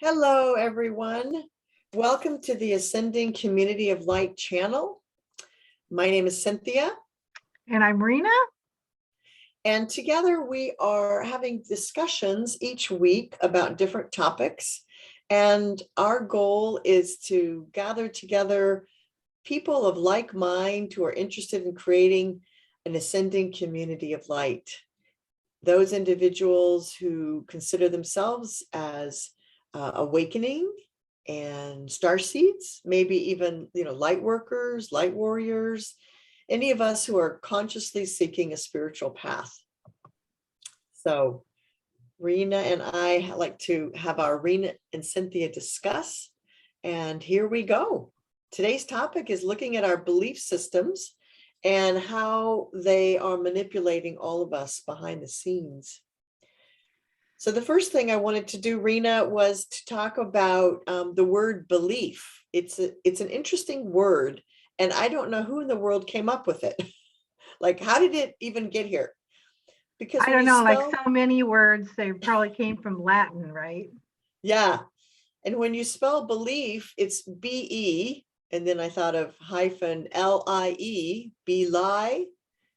Hello, everyone. Welcome to the Ascending Community of Light channel. My name is Cynthia. And I'm Rena. And together we are having discussions each week about different topics. And our goal is to gather together people of like mind who are interested in creating an ascending community of light. Those individuals who consider themselves as awakening and starseeds, maybe even light workers, light warriors, any of us who are consciously seeking a spiritual path. So Rena and I like to have our Rena and Cynthia discuss, and here we go. Today's topic is looking at our belief systems and how they are manipulating all of us behind the scenes. So the first thing I wanted to do, Rena, was to talk about the word belief. It's an interesting word, and I don't know who in the world came up with it. Like, how did it even get here? Because I don't know, like so many words, they probably came from Latin, right? Yeah. And when you spell belief, it's B-E, and then I thought of hyphen L-I-E, be-lie,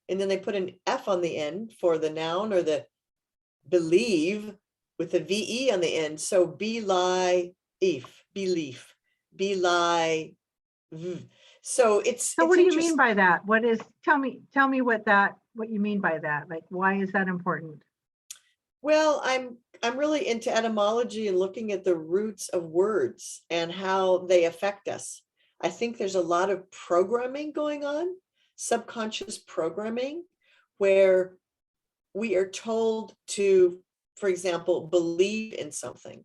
and then they put an F on the end for the noun, or the believe with a VE on the end. So belief. So it's what do you mean by that? What is, tell me what you mean by that? Like, why is that important? Well, I'm really into etymology and looking at the roots of words and how they affect us. I think there's a lot of programming going on, subconscious programming, where we are told to, for example, believe in something.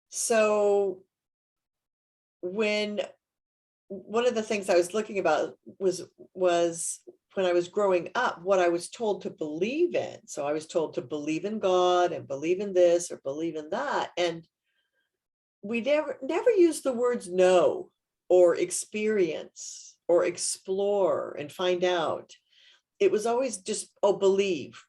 So one of the things I was looking about was when I was growing up, what I was told to believe in. So I was told to believe in God and believe in this or believe in that. And we never use the words know or experience or explore and find out. It was always just, oh, believe.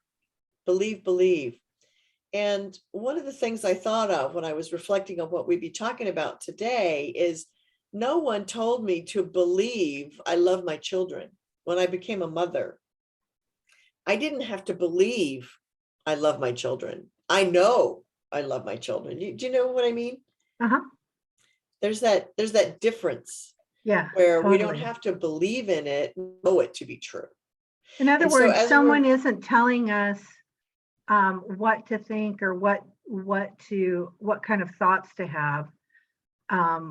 And one of the things I thought of when I was reflecting on what we'd be talking about today is no one told me to believe I love my children. When I became a mother, I didn't have to believe I love my children. I know I love my children. Do you know what I mean? Uh-huh. There's that difference. Yeah, where totally. We don't have to believe in it, know it to be true. In other words, someone isn't telling us what to think or what kind of thoughts to have,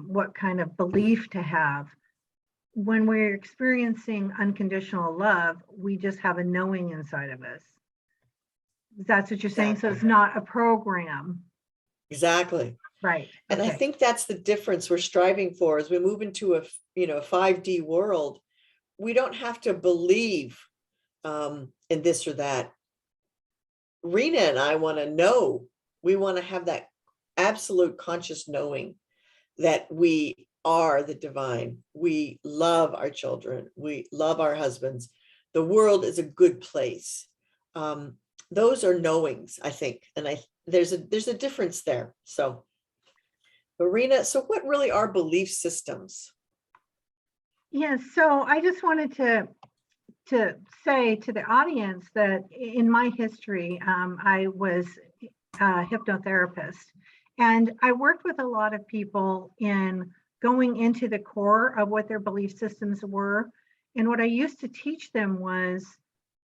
what kind of belief to have. When we're experiencing unconditional love, we just have a knowing inside of us. That's what you're saying. Exactly. So it's not a program. Exactly. Right. And okay. I think that's the difference we're striving for as we move into a 5D world. We don't have to believe in this or that. Rena and I want to know. We want to have that absolute conscious knowing that we are the divine. We love our children. We love our husbands. The world is a good place. Those are knowings, I think, and there's a difference there. So, Rena, so what really are belief systems? Yes. So I just wanted to say to the audience that in my history, I was a hypnotherapist, and I worked with a lot of people in going into the core of what their belief systems were. And what I used to teach them was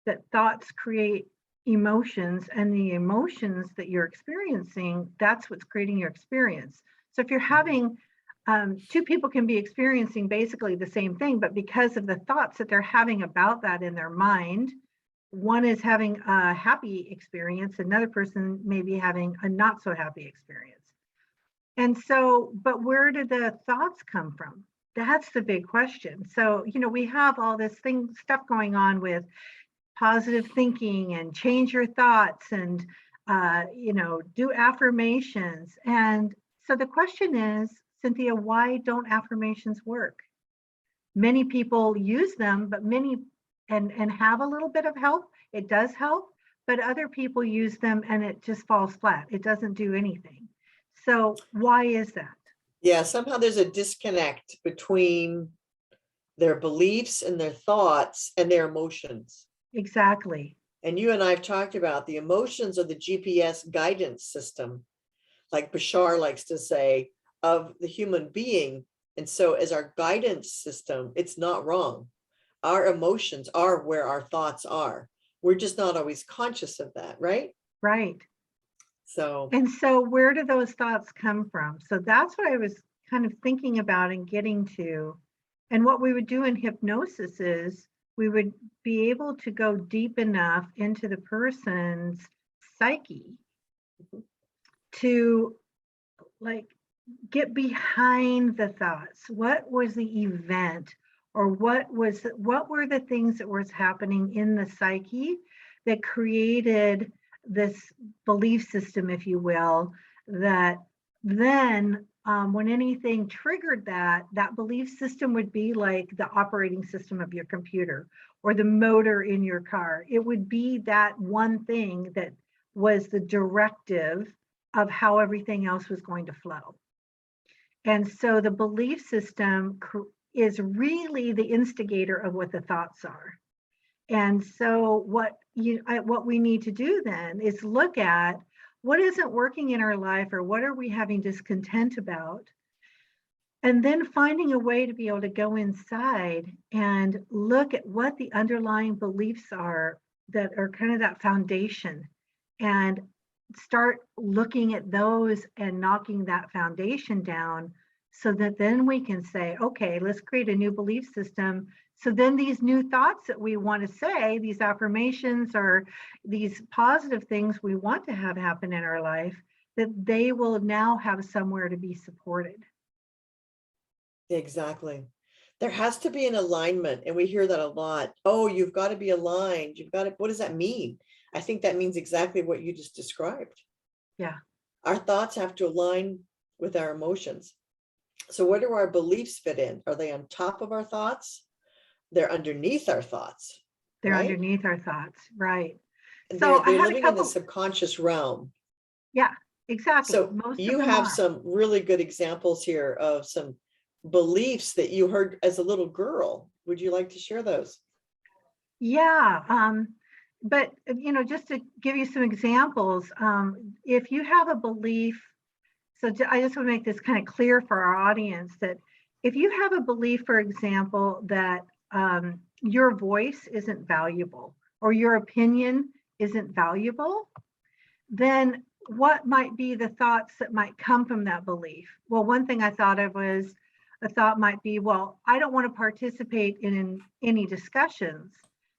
that thoughts create emotions, and the emotions that you're experiencing, that's what's creating your experience. So if you're having two people can be experiencing basically the same thing, but because of the thoughts that they're having about that in their mind, one is having a happy experience, another person may be having a not so happy experience. And so, but where did the thoughts come from? That's the big question. So, we have all this stuff going on with positive thinking and change your thoughts and, do affirmations. And so the question is, Cynthia, why don't affirmations work? Many people use them, but many and have a little bit of help. It does help, but other people use them and it just falls flat. It doesn't do anything. So why is that? Yeah, somehow there's a disconnect between their beliefs and their thoughts and their emotions. Exactly. And you and I have talked about the emotions are the GPS guidance system, like Bashar likes to say, of the human being. And so, as our guidance system, it's not wrong. Our emotions are where our thoughts are. We're just not always conscious of that, right? Right. So, And so where do those thoughts come from? So that's what I was kind of thinking about and getting to. And what we would do in hypnosis is we would be able to go deep enough into the person's psyche to like get behind the thoughts. What was the event, or what were the things that was happening in the psyche that created this belief system, if you will, that then when anything triggered that belief system would be like the operating system of your computer or the motor in your car. It would be that one thing that was the directive of how everything else was going to flow. And so the belief system is really the instigator of what the thoughts are. And so what we need to do then is look at what isn't working in our life, or what are we having discontent about, and then finding a way to be able to go inside and look at what the underlying beliefs are that are kind of that foundation, and start looking at those and knocking that foundation down, so that then we can say, okay, let's create a new belief system. So then these new thoughts that we want to say, these affirmations or these positive things we want to have happen in our life, that they will now have somewhere to be supported. exactly. There has to be an alignment, and we hear that a lot. Oh, you've got to be aligned. You've got to, what does that mean? I think that means exactly what you just described. Yeah. Our thoughts have to align with our emotions. So, where do our beliefs fit in? Are they on top of our thoughts? They're underneath our thoughts, They're right? underneath our thoughts. Right. And So I they're had a living in the couple, subconscious realm. yeah, exactly. So Most of you them have are. some really good examples here of some beliefs that you heard as a little girl. Would you like to share those? Yeah. But just to give you some examples, if you have a belief, I just want to make this kind of clear for our audience that if you have a belief, for example, that your voice isn't valuable or your opinion isn't valuable, then what might be the thoughts that might come from that belief? Well, one thing I thought of was a thought might be, well, I don't want to participate in any discussions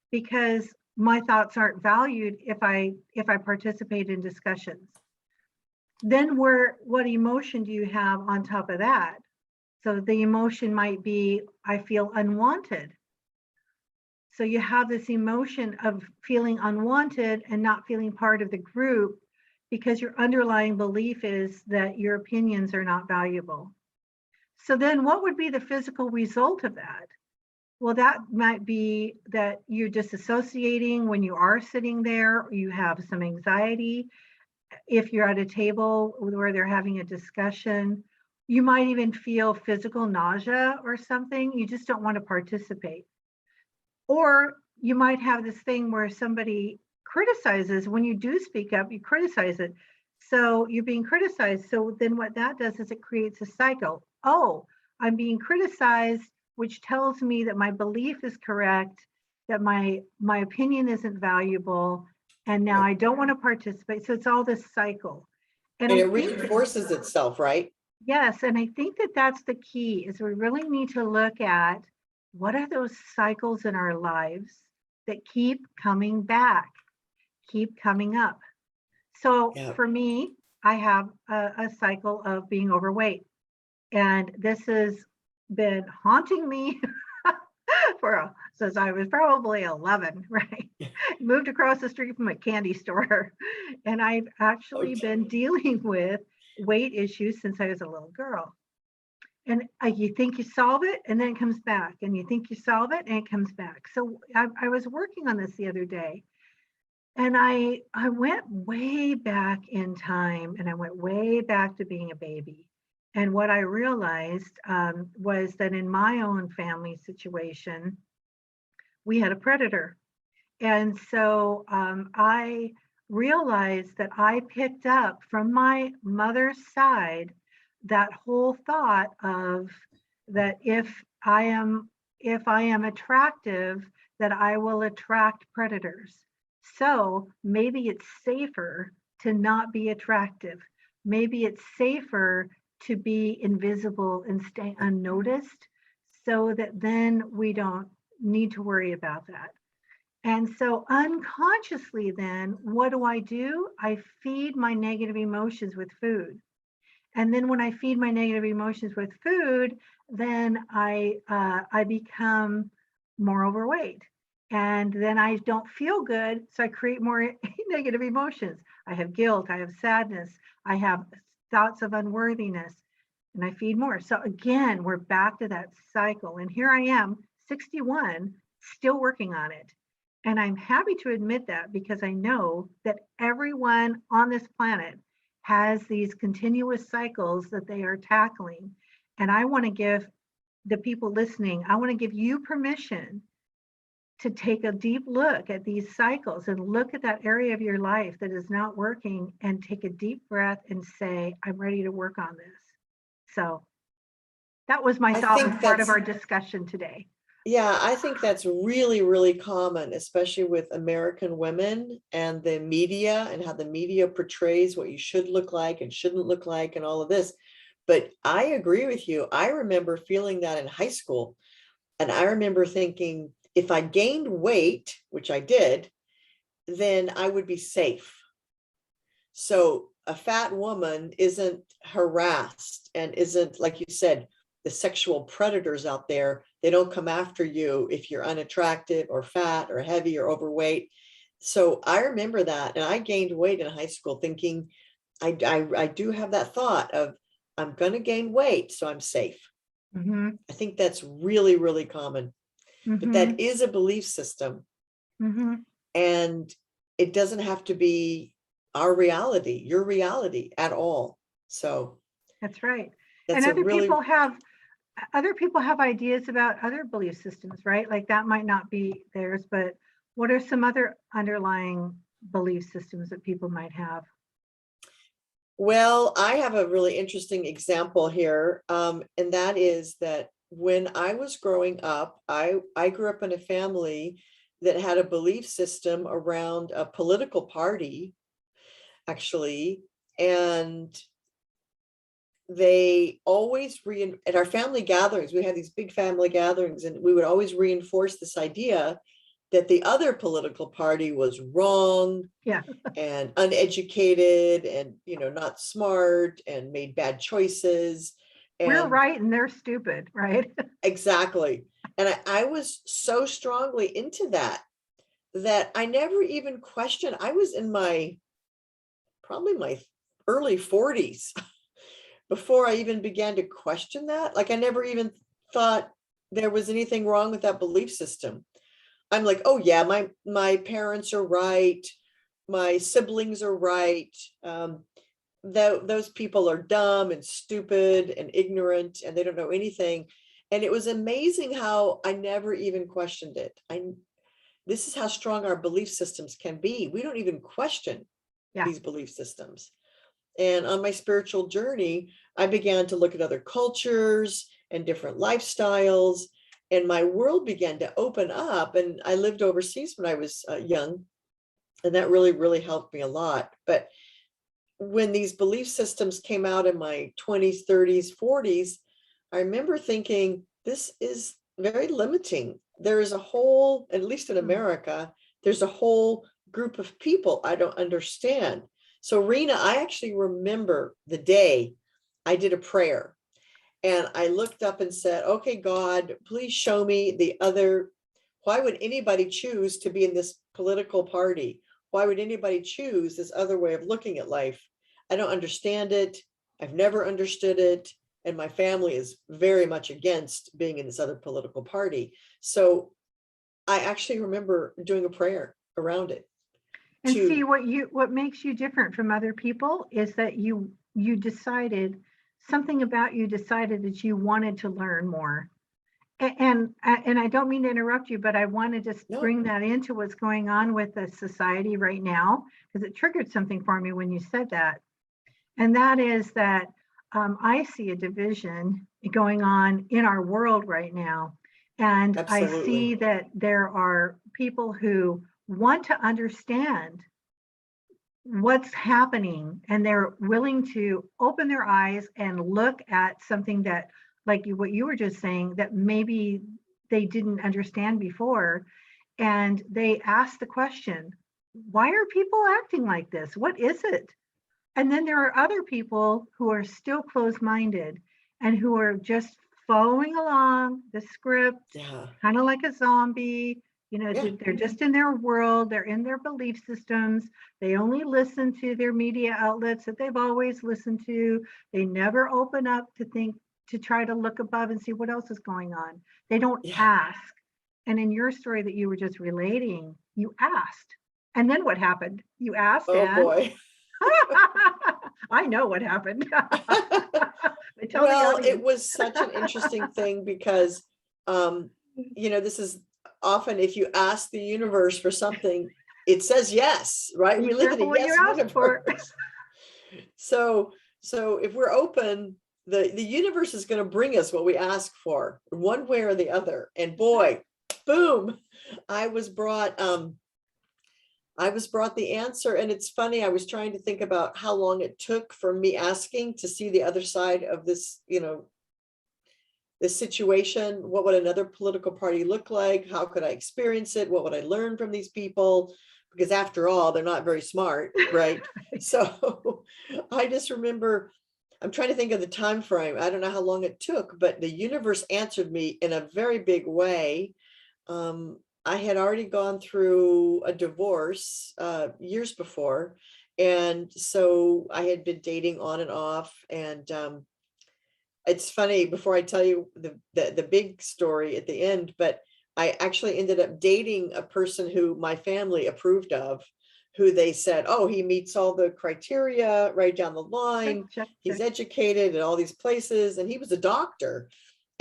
because my thoughts aren't valued if I participate in discussions. Then what emotion do you have on top of that? So the emotion might be, I feel unwanted. So you have this emotion of feeling unwanted and not feeling part of the group because your underlying belief is that your opinions are not valuable. So then what would be the physical result of that? Well, that might be that you're disassociating when you are sitting there, or you have some anxiety. If you're at a table where they're having a discussion, you might even feel physical nausea or something. You just don't want to participate. Or you might have this thing where somebody criticizes. When you do speak up, you criticize it. So you're being criticized. So then what that does is it creates a cycle. Oh, I'm being criticized, which tells me that my belief is correct, that my opinion isn't valuable, and now Right. I don't want to participate. So it's all this cycle. And And I it think that, reinforces itself, right? yes, and I think that that's the key, is we really need to look at what are those cycles in our lives that keep coming back, keep coming up. So Yeah. for me, I have a cycle of being overweight. And this has been haunting me since I was probably 11, right? Moved across the street from a candy store. And I've actually Okay. been dealing with weight issues since I was a little girl. And you think you solve it, and then it comes back. And you think you solve it, and it comes back. So I was working on this the other day. And I went way back in time, and I went way back to being a baby. And what I realized was that in my own family situation, we had a predator. And so I realized that I picked up from my mother's side that whole thought of that if I am attractive, that I will attract predators. So maybe it's safer to not be attractive. Maybe it's safer to be invisible and stay unnoticed so that then we don't need to worry about that. And so unconsciously, then what do? I feed my negative emotions with food. And then when I feed my negative emotions with food, then I become more overweight. And then I don't feel good. So I create more negative emotions. I have guilt, I have sadness, I have thoughts of unworthiness, and I feed more. So again, we're back to that cycle. And here I am, 61, still working on it. And I'm happy to admit that because I know that everyone on this planet has these continuous cycles that they are tackling. And I want to give the people listening, I want to give you permission to take a deep look at these cycles and look at that area of your life that is not working and take a deep breath and say, I'm ready to work on this. So that was my I thought was think part of that's, our discussion today. yeah, I think that's really, really common, especially with American women and the media and how the media portrays what you should look like and shouldn't look like and all of this. But I agree with you. I remember feeling that in high school. And I remember thinking if I gained weight, which I did, then I would be safe. So a fat woman isn't harassed and isn't, like you said, the sexual predators out there. They don't come after you if you're unattractive or fat or heavy or overweight. So I remember that. And I gained weight in high school thinking, I do have that thought of, I'm going to gain weight, so I'm safe. Mm-hmm. I think that's really, really common. But Mm-hmm. that is a belief system. Mm-hmm. And it doesn't have to be our reality, your reality at all. So That's right. And that's a really, other people have ideas about other belief systems, right? Like that might not be theirs, but what are some other underlying belief systems that people might have? well, I have a really interesting example here. And that is that when I was growing up, I grew up in a family that had a belief system around a political party, actually. And they always at our family gatherings, we had these big family gatherings, and we would always reinforce this idea that the other political party was wrong Yeah, and uneducated and not smart and made bad choices. we're And right and they're stupid, right? exactly. And I was so strongly into that that I never even questioned. I was in my probably my early 40s before I even began to question that. Like I never even thought there was anything wrong with that belief system. I'm like, oh yeah, my parents are right, my siblings are right. Those people are dumb and stupid and ignorant, and they don't know anything. And it was amazing how I never even questioned it. This is how strong our belief systems can be. We don't even question Yeah. these belief systems. And on my spiritual journey, I began to look at other cultures and different lifestyles, and my world began to open up. And I lived overseas when I was young, and that really, really helped me a lot. But when these belief systems came out in my 20s, 30s, 40s, I remember thinking, this is very limiting. There is a whole, at least in America, there's a whole group of people I don't understand. So, Rena, I actually remember the day I did a prayer and I looked up and said, okay, God, please show me the other. Why would anybody choose to be in this political party? Why would anybody choose this other way of looking at life? I don't understand it. I've never understood it. And my family is very much against being in this other political party. So I actually remember doing a prayer around it. And see, to, what makes you different from other people is that you decided something about you decided that you wanted to learn more. And I don't mean to interrupt you, but I want to just no, bring that into what's going on with the society right now, because it triggered something for me when you said that. And that is that I see a division going on in our world right now. And I see absolutely. that there are people who want to understand what's happening, and they're willing to open their eyes and look at something that, like what you were just saying, that maybe they didn't understand before. And they ask the question, why are people acting like this? What is it? And then there are other people who are still closed-minded and who are just following along the script, Yeah. kind of like a zombie. Yeah. They're just in their world, they're in their belief systems. They only listen to their media outlets that they've always listened to. They never open up to think, to try to look above and see what else is going on. They don't Yeah. ask. And in your story that you were just relating, you asked. And then what happened? You asked Oh, and boy. I know what happened. But tell the Well, it audience. was such an interesting thing because, this is often if you ask the universe for something, it says yes, right? Be We live in a careful what you yes ask for. universe. So, so if we're open, the universe is going to bring us what we ask for, one way or the other. And boy, boom, I was brought the answer. And it's funny, I was trying to think about how long it took for me asking to see the other side of this, this situation. What would another political party look like? How could I experience it? What would I learn from these people? Because after all, they're not very smart, right? So I just remember, I'm trying to think of the time frame. I don't know how long it took, but the universe answered me in a very big way. I had already gone through a divorce years before. And so I had been dating on and off. And it's funny, before I tell you the big story at the end, but I actually ended up dating a person who my family approved of, who they said, oh, he meets all the criteria right down the Check, line. check, He's check. educated in all these places, and he was a doctor.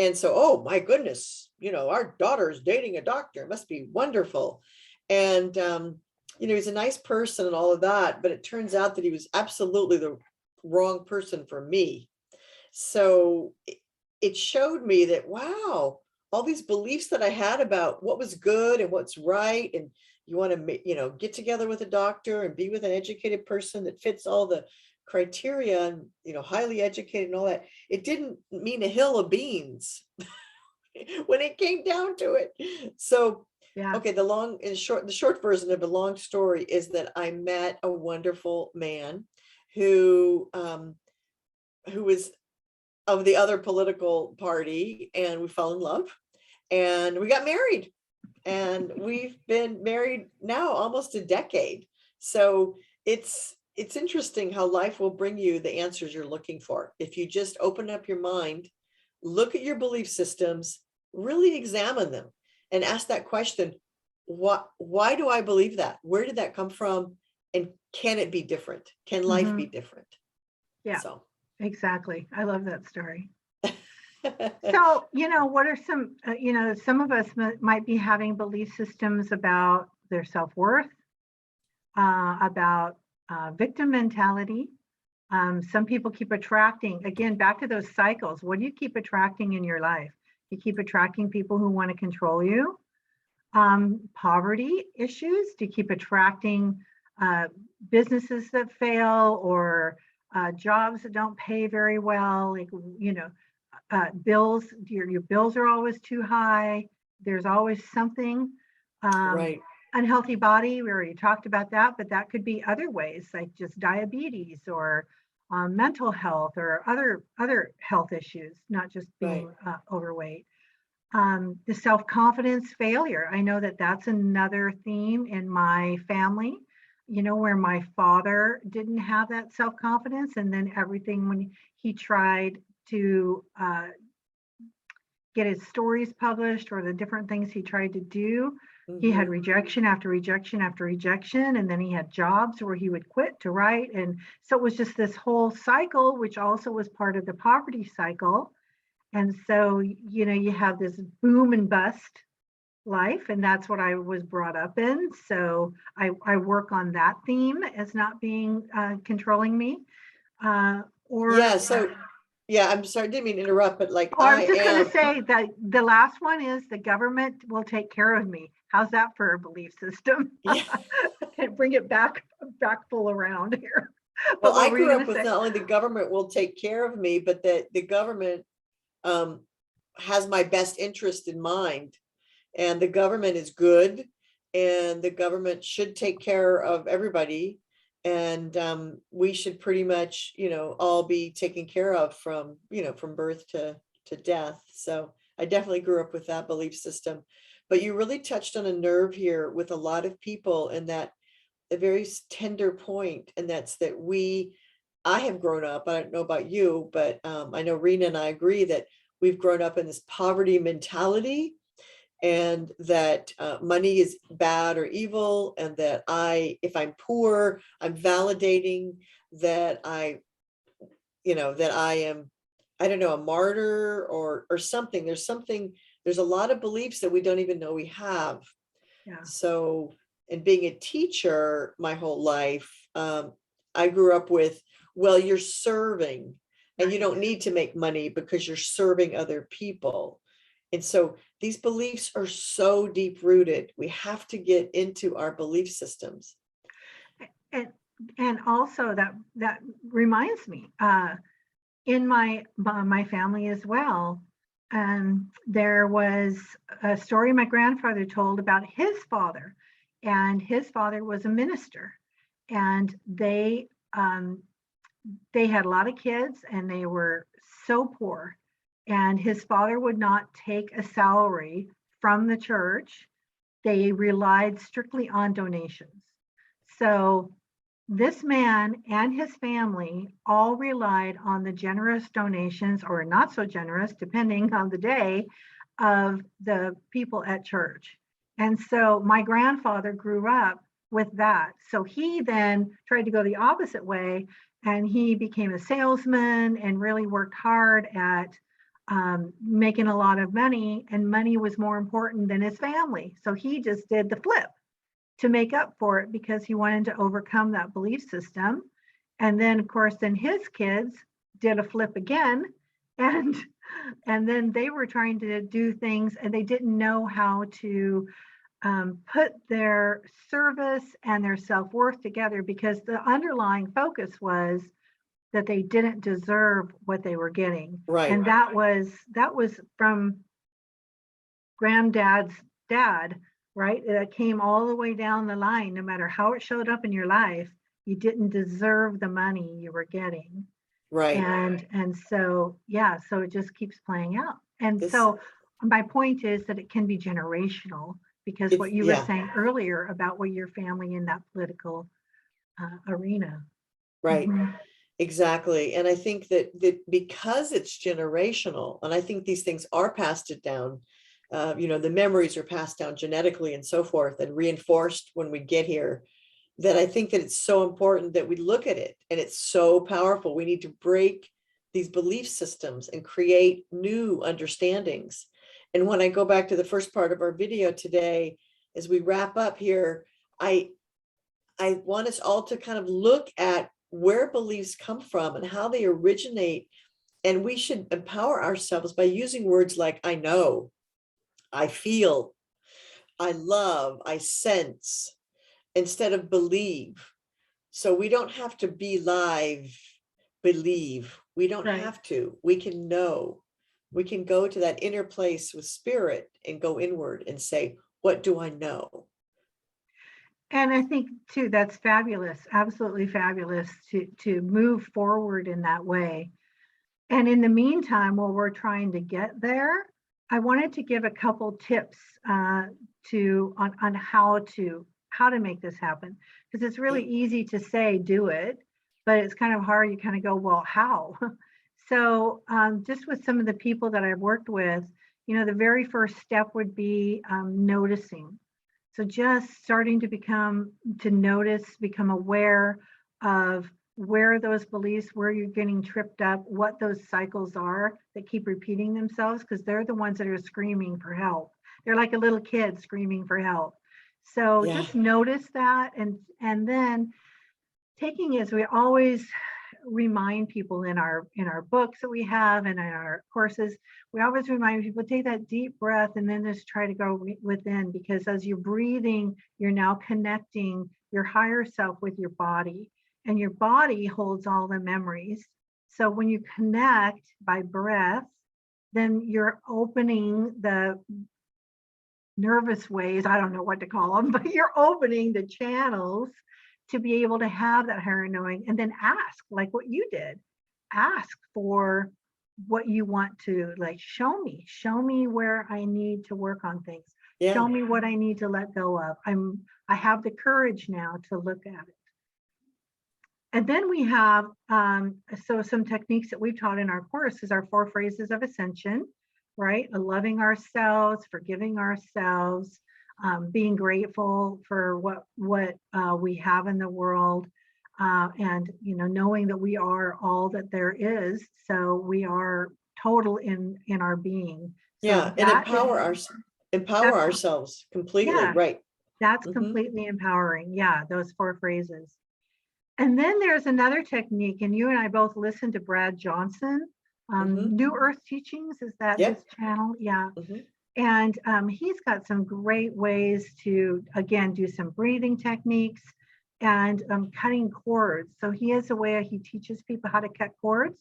And so, oh my goodness, our daughter is dating a doctor. It must be wonderful. And, he's a nice person and all of that, but it turns out that he was absolutely the wrong person for me. So it showed me that, wow, all these beliefs that I had about what was good and what's right. And you want to, get together with a doctor and be with an educated person that fits all the criteria and, highly educated and all that. It didn't mean a hill of beans when it came down to it. So, Yeah. okay, the short version of a long story is that I met a wonderful man who was of the other political party, and we fell in love and we got married, and we've been married now almost a decade. So it's interesting how life will bring you the answers you're looking for. If you just open up your mind, look at your belief systems, really examine them, and ask that question, why do I believe that? Where did that come from? And can it be different? Can life be Mhm. different? Yeah, So exactly. I love that story. So, what are some, some of us might be having belief systems about their self-worth, about victim mentality. Some people keep attracting, again, back to those cycles. What do you keep attracting in your life? You keep attracting people who want to control you. Poverty issues. Do you keep attracting businesses that fail, or jobs that don't pay very well? Like, bills, your bills are always too high. There's always something. right, Unhealthy body, we already talked about that, but that could be other ways, like just diabetes, or mental health, or other health issues, not just right. being overweight. The self-confidence failure. I know that that's another theme in my family, where my father didn't have that self-confidence, and then everything, when he tried to get his stories published, or the different things he tried to do, He had Mhm. rejection after rejection after rejection, and then he had jobs where he would quit to write. And so it was just this whole cycle, which also was part of the poverty cycle. And so, you have this boom and bust life, and that's what I was brought up in. So I work on that theme as not being controlling me. Yeah, Or so yeah, I'm sorry, didn't mean to interrupt, but like I I was just going to am, say that the last one is the government will take care of me. How's that for a belief system? yeah. Can't bring it back full around here. Well, But what I were you grew going up to with say? not only the government will take care of me, but that the government um has my best interest in mind. And the government is good, and the government should take care of everybody. And we should pretty much, all be taken care of from, from birth to death. So I definitely grew up with that belief system. But you really touched on a nerve here with a lot of people, and that a very tender point, and that's that I have grown up, I don't know about you, but I know Rena and I agree that we've grown up in this poverty mentality, and that money is bad or evil, and that if I'm poor, I'm validating that that I am, I don't know, a martyr or something. There's a lot of beliefs that we don't even know we have. Yeah. So, and being a teacher my whole life, I grew up with, well, you're serving and you Right. don't need to make money because you're serving other people. And so these beliefs are so deep rooted. We have to get into our belief systems. And and also that reminds me, in my family as well, there was a story my grandfather told about his father, and his father was a minister, and they had a lot of kids, and they were so poor, and his father would not take a salary from the church. They relied strictly on donations. So this man and his family all relied on the generous donations, or not so generous, depending on the day, of the people at church. And so my grandfather grew up with that. So he then tried to go the opposite way, and he became a salesman and really worked hard at making a lot of money, and money was more important than his family. So he just did the flip to make up for it because he wanted to overcome that belief system. And then, of course, then his kids did a flip again, and then they were trying to do things, and they didn't know how to put their service and their self-worth together, because the underlying focus was that they didn't deserve what they were getting. Right. And that was from granddad's dad, right? It came all the way down the line. No matter how it showed up in your life, you didn't deserve the money you were getting. Right. And so, yeah, so it just keeps playing out. And This, so my point is that it can be generational, because it's, what you were yeah, saying earlier about what your family in that political arena. right. Mhm. Exactly. And I think that because it's generational, and I think these things are passed it down, the memories are passed down genetically and so forth and reinforced when we get here, that I think that it's so important that we look at it, and it's so powerful. We need to break these belief systems and create new understandings. And when I go back to the first part of our video today, as we wrap up here, I I want us all to kind of look at where beliefs come from and how they originate. And we should empower ourselves by using words like I know, I feel, I love, I sense, instead of believe. So we don't have to be live, believe. We don't Right. have to. We can know. We can go to that inner place with spirit and go inward and say, what do I know? And I think too, that's fabulous, absolutely fabulous to move forward in that way. And in the meantime, while we're trying to get there, I wanted to give a couple tips to on how to make this happen, because it's really Yeah. easy to say do it, but it's kind of hard. You kind of go, well, how? So just with some of the people that I've worked with, the very first step would be noticing. So just starting to notice, become aware of where those beliefs, where you're getting tripped up, what those cycles are that keep repeating themselves, because they're the ones that are screaming for help. They're like a little kid screaming for help. So Yeah. just notice that, and then taking, as we always remind people in our books that we have and in our courses, we always remind people, take that deep breath and then just try to go within, because as you're breathing, you're now connecting your higher self with your body, and your body holds all the memories. So when you connect by breath, then you're opening the nervous ways, I don't know what to call them, but you're opening the channels to be able to have that higher knowing, and then ask, like what you did, ask for what you want to, like, show me where I need to work on things. Yeah. Show me what I need to let go of. I have the courage now to look at it. And then we have, so some techniques that we've taught in our course is our 4 phrases of ascension, right? Loving ourselves, forgiving ourselves, being grateful for what we have in the world, and knowing that we are all that there is. So we are total in our being. So Yeah, and empower ourselves completely, yeah, right? that's Mm-hmm. completely empowering. Yeah, those 4 phrases. And then there's another technique, and you and I both listened to Brad Johnson, Mm-hmm. New Earth Teachings. Is that Yep. his channel? Yeah. Mm-hmm. And he's got some great ways to, again, do some breathing techniques and cutting cords. So he has a way he teaches people how to cut cords.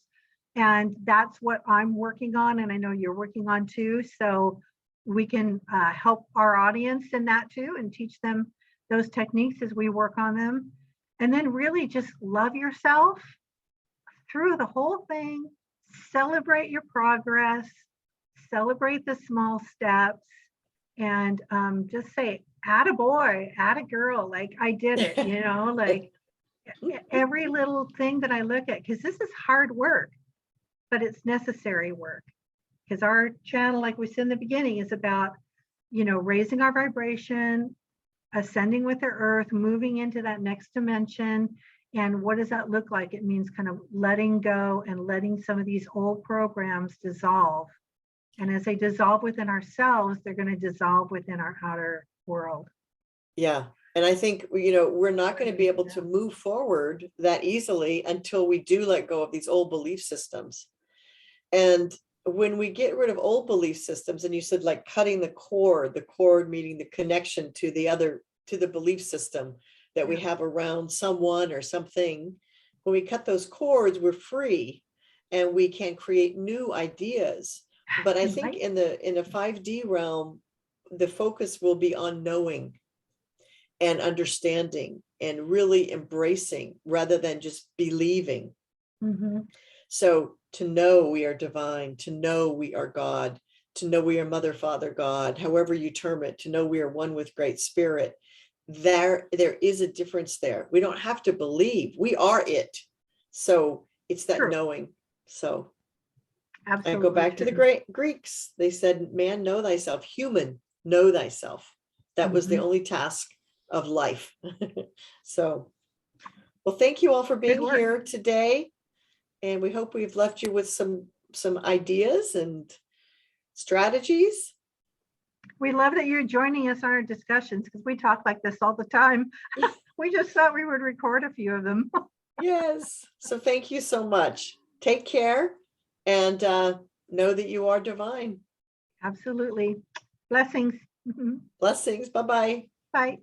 And that's what I'm working on. And I know you're working on too. So we can help our audience in that too, and teach them those techniques as we work on them. And then really just love yourself through the whole thing. Celebrate your progress, celebrate the small steps, and just say, atta boy, atta girl, like I did it, like every little thing that I look at, because this is hard work, but it's necessary work. Because our channel, like we said in the beginning, is about, raising our vibration, ascending with the earth, moving into that next dimension. And what does that look like? It means kind of letting go and letting some of these old programs dissolve. And as they dissolve within ourselves, they're going to dissolve within our outer world. Yeah. And I think, we're not going to be able to move forward that easily until we do let go of these old belief systems. And when we get rid of old belief systems, and you said like cutting the cord meaning the connection to the belief system that we have around someone or something, when we cut those cords, we're free and we can create new ideas. But I think in the 5D realm, the focus will be on knowing and understanding and really embracing rather than just believing. Mm-hmm. So to know we are divine, to know we are God, to know we are Mother, Father, God, however you term it, to know we are one with Great Spirit. There is a difference there. We don't have to believe, we are it. So it's that knowing. So absolutely, I go back to the great Greeks. They said, man, know thyself. Human, know thyself. That was the only task of life. So, well, thank you all for being here today. And we hope we've left you with some ideas and strategies. We love that you're joining us on our discussions, because we talk like this all the time. We just thought we would record a few of them. Yes. So thank you so much. Take care and know that you are divine. Absolutely. Blessings. Blessings. Bye-bye. Bye.